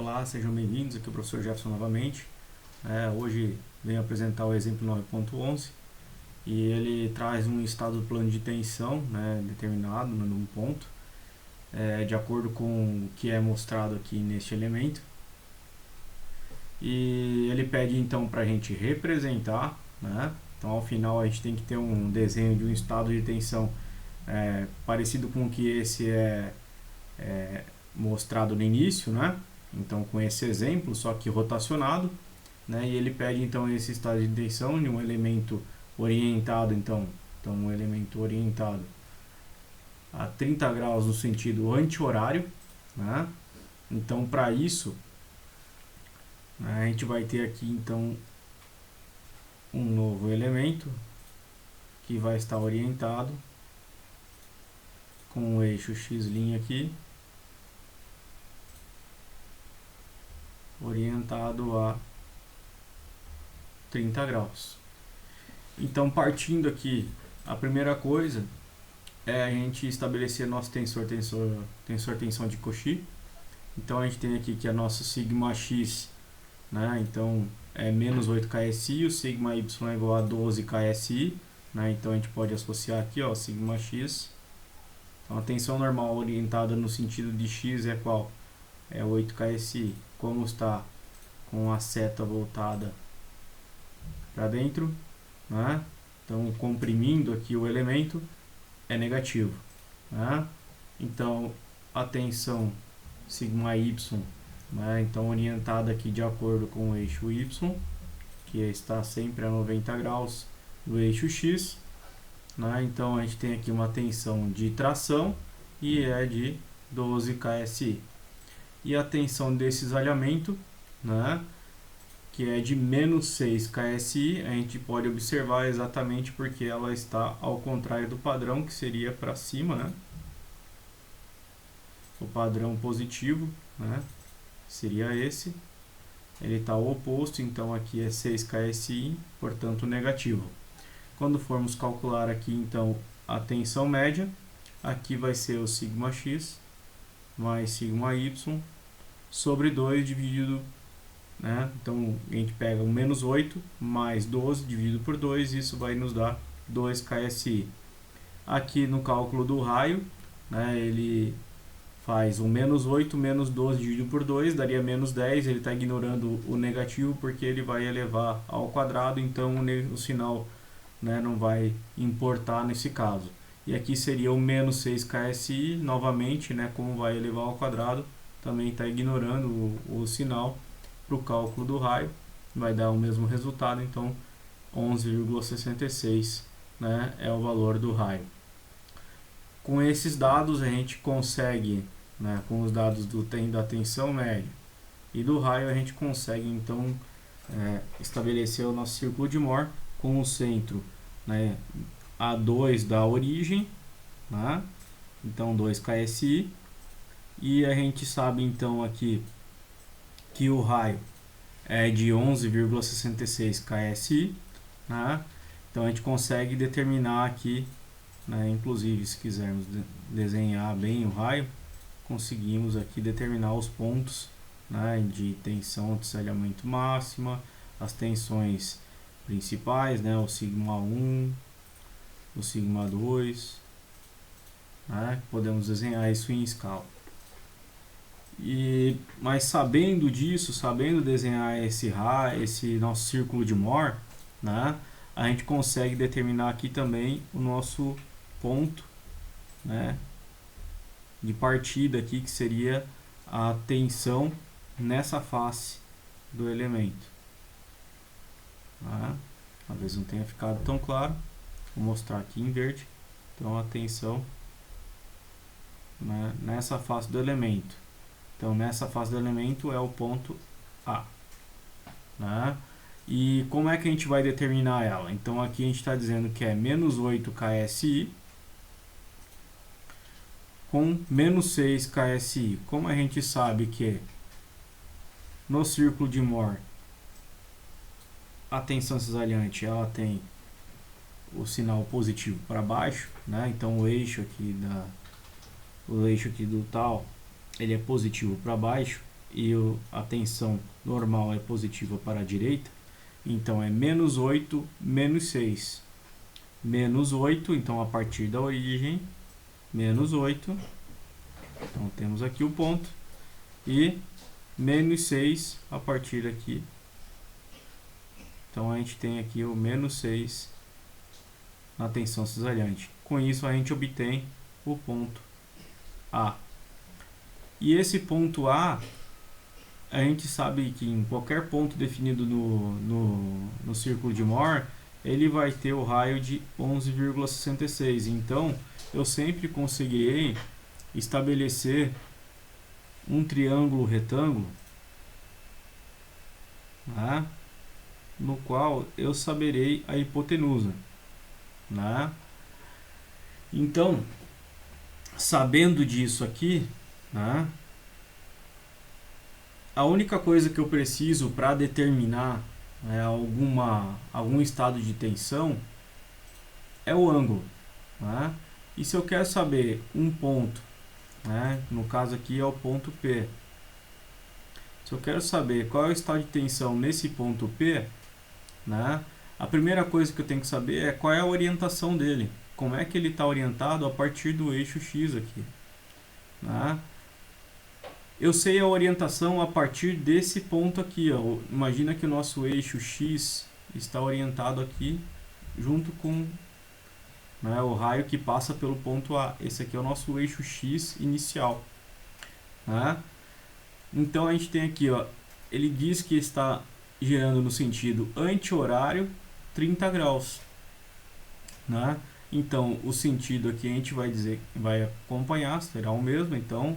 Olá, sejam bem-vindos, aqui é o professor Jefferson novamente. Hoje venho apresentar o exemplo 9.11 e ele traz um estado do plano de tensão, determinado num ponto, de acordo com o que é mostrado aqui neste elemento. E ele pede então para a gente representar, então ao final a gente tem que ter um desenho de um estado de tensão parecido com o que esse é mostrado no início, Então com esse exemplo, só que rotacionado, e ele pede então esse estado de tensão de um elemento orientado, então um elemento orientado a 30 graus no sentido anti-horário, Então para isso, a gente vai ter aqui então um novo elemento que vai estar orientado com o eixo x' aqui, orientado a 30 graus. Então, partindo aqui, a primeira coisa é a gente estabelecer nosso tensor-tensão de Cauchy. Então, a gente tem aqui que a nossa sigma x, então é menos 8 KSI, o sigma y é igual a 12 KSI, então a gente pode associar aqui, ó, sigma x. Então, a tensão normal orientada no sentido de x é qual? É 8 KSI. Como está com a seta voltada para dentro, então comprimindo aqui o elemento, é negativo. Então a tensão sigma y, então orientada aqui de acordo com o eixo y, que está sempre a 90 graus do eixo x, então a gente tem aqui uma tensão de tração e é de 12 KSI. E a tensão desse isolamento, que é de menos 6 KSI, a gente pode observar exatamente porque ela está ao contrário do padrão, que seria para cima, O padrão positivo, seria esse. Ele está ao oposto, então aqui é 6 KSI, portanto negativo. Quando formos calcular aqui, então, a tensão média, aqui vai ser o sigma x mais sigma y sobre 2 dividido, então a gente pega o menos 8 mais 12 dividido por 2, isso vai nos dar 2 KSI. Aqui no cálculo do raio, ele faz o menos 8 menos 12 dividido por 2, daria menos 10, ele está ignorando o negativo porque ele vai elevar ao quadrado, então o sinal não vai importar nesse caso. E aqui seria o menos 6 KSI, novamente, como vai elevar ao quadrado, também está ignorando o sinal para o cálculo do raio, vai dar o mesmo resultado, então 11,66 é o valor do raio. Com esses dados a gente consegue, com os dados da tensão média e do raio, a gente consegue então estabelecer o nosso círculo de Mohr com o centro A2 da origem, então 2 KSI, e a gente sabe então aqui que o raio é de 11,66 KSI, então a gente consegue determinar aqui, inclusive se quisermos desenhar bem o raio, conseguimos aqui determinar os pontos de tensão de alinhamento máxima, as tensões principais, o sigma 1, o sigma 2, podemos desenhar isso em escala. Mas sabendo disso, sabendo desenhar esse nosso círculo de Mohr, a gente consegue determinar aqui também o nosso ponto, de partida aqui, que seria a tensão nessa face do elemento. Talvez não tenha ficado tão claro, vou mostrar aqui em verde. Então a tensão nessa face do elemento. Então nessa face do elemento é o ponto A. E como é que a gente vai determinar ela? Então aqui a gente está dizendo que é menos 8 KSI com menos 6 KSI. Como a gente sabe que no círculo de Mohr a tensão cisalhante ela tem o sinal positivo para baixo, então o eixo aqui do tal, ele é positivo para baixo, e a tensão normal é positiva para a direita, então é menos 8, menos 6. Menos 8, então a partir da origem, menos 8. Então temos aqui o ponto. E menos 6 a partir daqui. Então a gente tem aqui o menos 6 na tensão cesariante. Com isso a gente obtém o ponto A. E esse ponto A, a gente sabe que em qualquer ponto definido no círculo de Mohr, ele vai ter o raio de 11,66. Então eu sempre conseguirei estabelecer um triângulo retângulo, né, no qual eu saberei a hipotenusa, né? Então, sabendo disso aqui, né, a única coisa que eu preciso para determinar, né, algum estado de tensão é o ângulo, né? E se eu quero saber um ponto, né, no caso aqui é o ponto P, se eu quero saber qual é o estado de tensão nesse ponto P, né, a primeira coisa que eu tenho que saber é qual é a orientação dele, como é que ele está orientado a partir do eixo X aqui, né? Eu sei a orientação a partir desse ponto aqui, ó. Imagina que o nosso eixo X está orientado aqui junto com, né, o raio que passa pelo ponto A. Esse aqui é o nosso eixo X inicial, né? Então a gente tem aqui, ó, ele diz que está girando no sentido anti-horário 30 graus, né? Então o sentido aqui a gente vai dizer, vai acompanhar, será o mesmo, então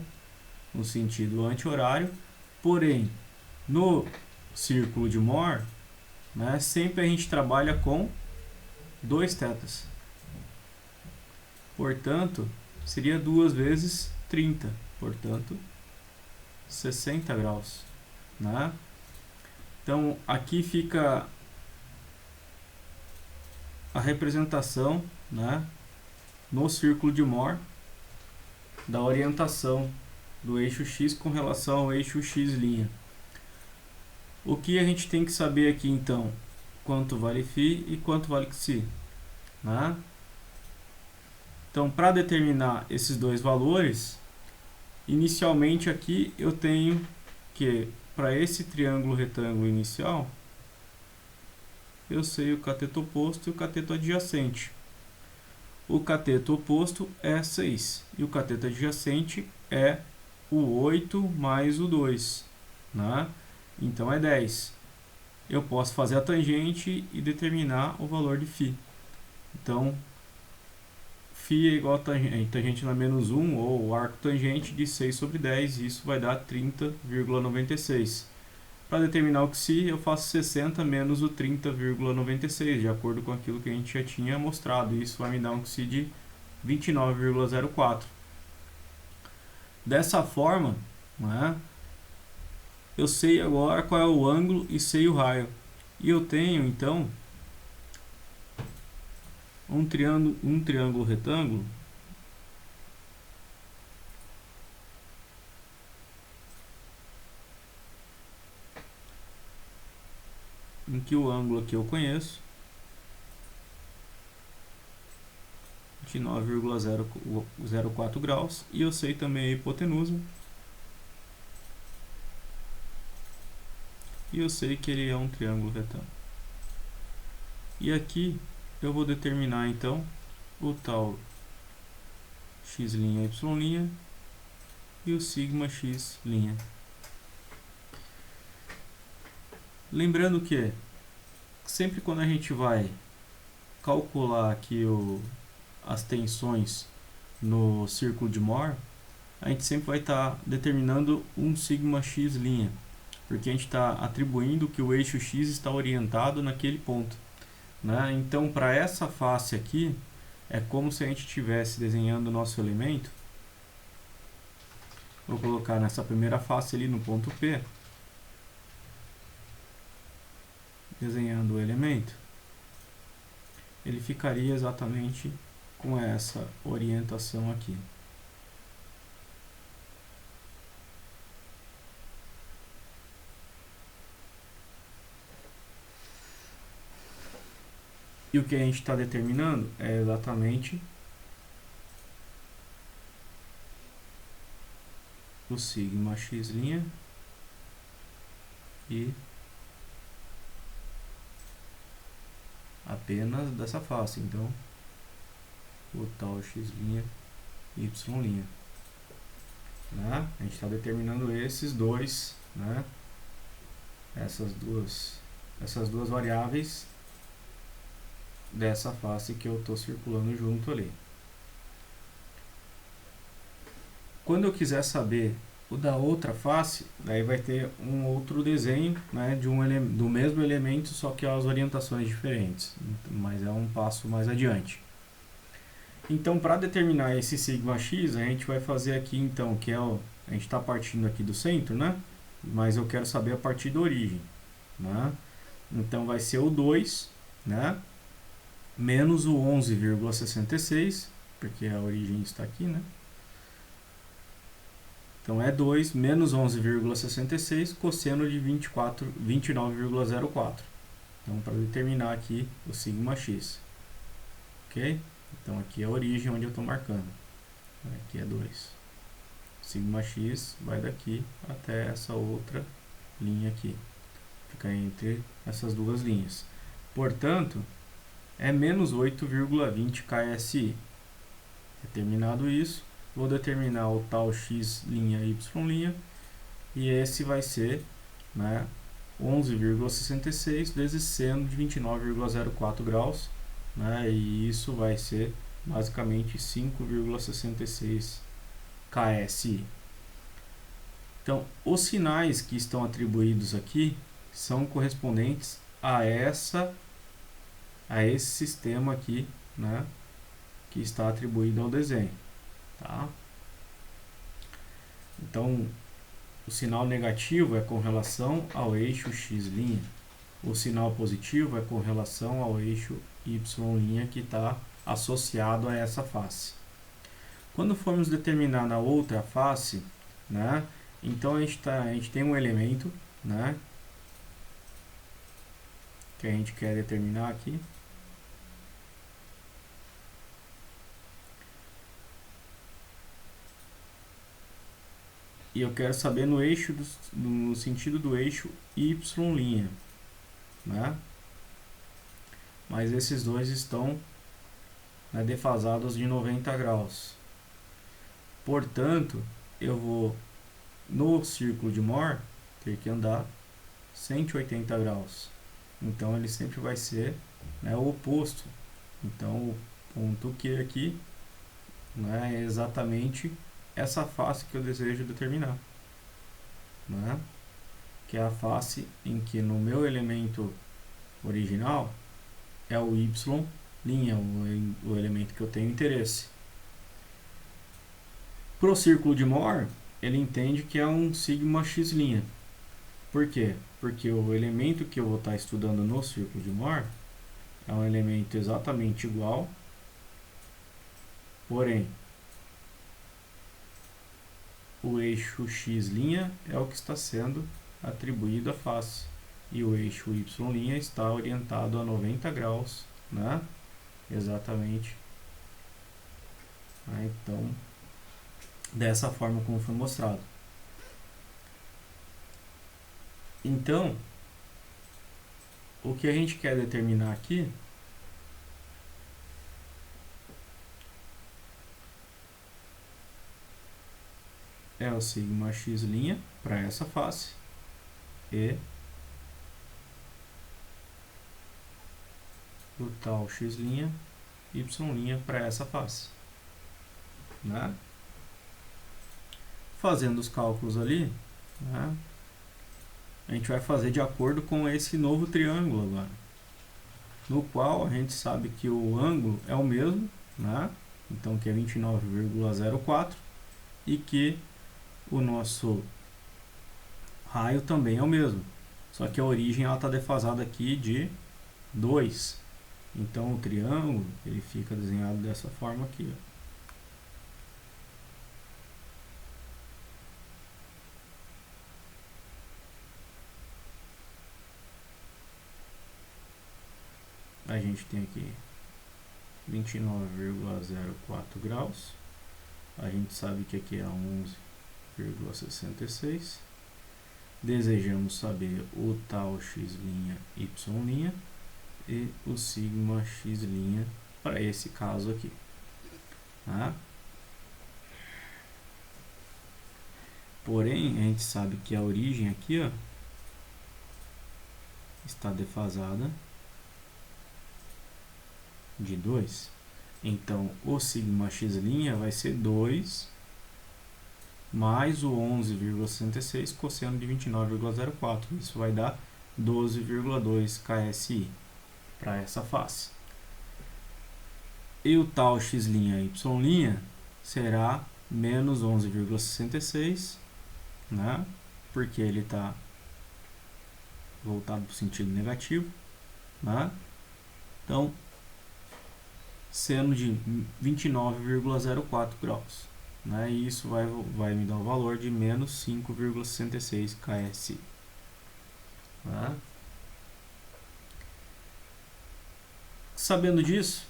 no sentido anti-horário, porém no círculo de Mohr, né, sempre a gente trabalha com 2 tetas, portanto seria 2 vezes 30, portanto 60 graus, né? Então aqui fica a representação, né, no círculo de Mohr da orientação do eixo X com relação ao eixo X'. O que a gente tem que saber aqui então? Quanto vale φ e quanto vale xi, né? Então, para determinar esses dois valores, inicialmente aqui eu tenho que, para esse triângulo retângulo inicial, eu sei o cateto oposto e o cateto adjacente. O cateto oposto é 6 e o cateto adjacente é o 8 mais o 2, né? Então é 10. Eu posso fazer a tangente e determinar o valor de φ. Então, φ é igual a tangente na menos 1, ou o arco tangente de 6 sobre 10, e isso vai dar 30,96. Para determinar o xi, eu faço 60 menos o 30,96, de acordo com aquilo que a gente já tinha mostrado. Isso vai me dar um xi de 29,04. Dessa forma, né, eu sei agora qual é o ângulo e sei o raio. E eu tenho, então, um triângulo retângulo em que o ângulo aqui eu conheço, de 9,04 graus, e eu sei também a hipotenusa, e eu sei que ele é um triângulo retângulo. E aqui eu vou determinar então o tal x', y' e o sigma x'. Lembrando que sempre quando a gente vai calcular aqui as tensões no círculo de Mohr, a gente sempre vai estar determinando um sigma x', porque a gente está atribuindo que o eixo x está orientado naquele ponto, né? Então, para essa face aqui, é como se a gente estivesse desenhando o nosso elemento. Vou colocar nessa primeira face ali no ponto P, desenhando o elemento, ele ficaria exatamente com essa orientação aqui. E o que a gente está determinando é exatamente o sigma x' e apenas dessa face. Então, o tal x', y'. Né? A gente está determinando esses dois, né? essas duas variáveis dessa face que eu estou circulando junto ali. Quando eu quiser saber o da outra face, daí vai ter um outro desenho, né, do mesmo elemento, só que as orientações diferentes, mas é um passo mais adiante. Então, para determinar esse sigma x, a gente vai fazer aqui, então, que é a gente está partindo aqui do centro, né? Mas eu quero saber a partir da origem, né? Então, vai ser o 2, né? Menos o 11,66, porque a origem está aqui, né? Então, é 2 menos 11,66 cosseno de 29,04. Então, para determinar aqui o sigma x. Ok? Então, aqui é a origem onde eu estou marcando. Aqui é 2. Sigma x vai daqui até essa outra linha aqui. Fica entre essas duas linhas. Portanto, é menos 8,20 KSI. Determinado isso, vou determinar o tal x', y', e esse vai ser, né, 11,66 vezes seno de 29,04 graus, né, e isso vai ser basicamente 5,66 KSI. Então, os sinais que estão atribuídos aqui são correspondentes a esse sistema aqui, né, que está atribuído ao desenho, tá? Então, o sinal negativo é com relação ao eixo x', o sinal positivo é com relação ao eixo y' que está associado a essa face. Quando formos determinar na outra face, né, então a gente tem um elemento, né, que a gente quer determinar aqui. E eu quero saber no sentido do eixo y', né? Mas esses dois estão, né, defasados de 90 graus. Portanto, eu vou, no círculo de Mohr, ter que andar 180 graus. Então, ele sempre vai ser, né, o oposto. Então, o ponto Q aqui, né, é exatamente essa face que eu desejo determinar, né? Que é a face em que no meu elemento original é o y', o elemento que eu tenho interesse. Para o círculo de Mohr, ele entende que é um sigma x'. Por quê? Porque o elemento que eu vou estar estudando no círculo de Mohr é um elemento exatamente igual, porém o eixo x' é o que está sendo atribuído à face e o eixo y' está orientado a 90 graus, né? Exatamente. Então, dessa forma como foi mostrado. Então, o que a gente quer determinar aqui é o sigma x' para essa face e o tal x', y' para essa face, né? Fazendo os cálculos ali, né, a gente vai fazer de acordo com esse novo triângulo agora, no qual a gente sabe que o ângulo é o mesmo, né? Então que é 29,04 e que o nosso raio também é o mesmo, só que a origem está defasada aqui de 2. Então o triângulo ele fica desenhado dessa forma aqui, ó. a gente tem aqui 29,04 graus. A gente sabe que aqui é 11,66. Desejamos saber o tal x', y' e o sigma x' para esse caso aqui. Tá? Porém, a gente sabe que a origem aqui, ó, está defasada de 2. Então, o sigma x' vai ser 2 mais o 11,66 cosseno de 29,04. Isso vai dar 12,2 KSI para essa face. E o tal x', y' será menos 11,66, né? Porque ele está voltado para o sentido negativo, né? Então, seno de 29,04 graus. Né? E isso vai me dar um valor de menos 5,66 KSI. Tá? Sabendo disso,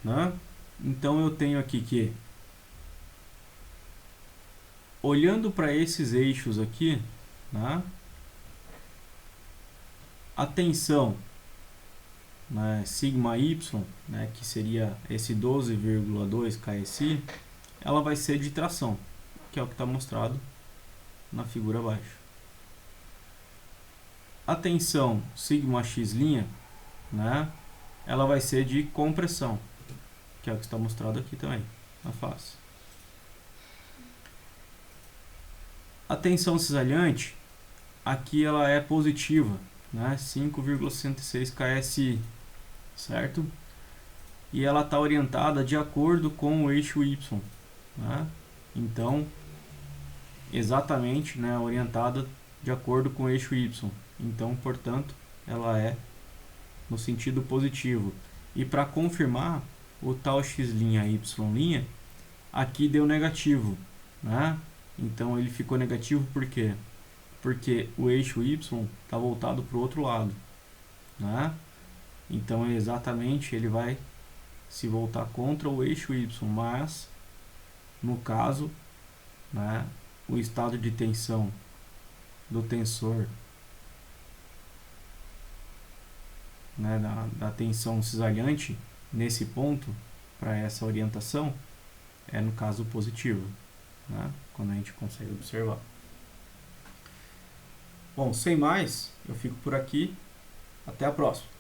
né? Então eu tenho aqui que, olhando para esses eixos aqui, né? A tensão, né, sigma y, né, que seria esse 12,2 KSI, ela vai ser de tração, que é o que está mostrado na figura abaixo. A tensão sigma x', né, ela vai ser de compressão, que é o que está mostrado aqui também, na face. A tensão cisalhante, aqui ela é positiva, né, 5,66 KSI, certo? E ela está orientada de acordo com o eixo Y. Né? Então, exatamente, né, orientada de acordo com o eixo Y. Então, portanto, ela é no sentido positivo. E para confirmar, o tal x', y', aqui deu negativo. Né? Então, ele ficou negativo por quê? Porque o eixo Y está voltado para o outro lado. Né? Então, exatamente, ele vai se voltar contra o eixo Y, mas no caso, né, o estado de tensão do tensor, né, da tensão cisalhante nesse ponto, para essa orientação, é no caso positivo, né, quando a gente consegue observar. Bom, sem mais, eu fico por aqui. Até a próxima.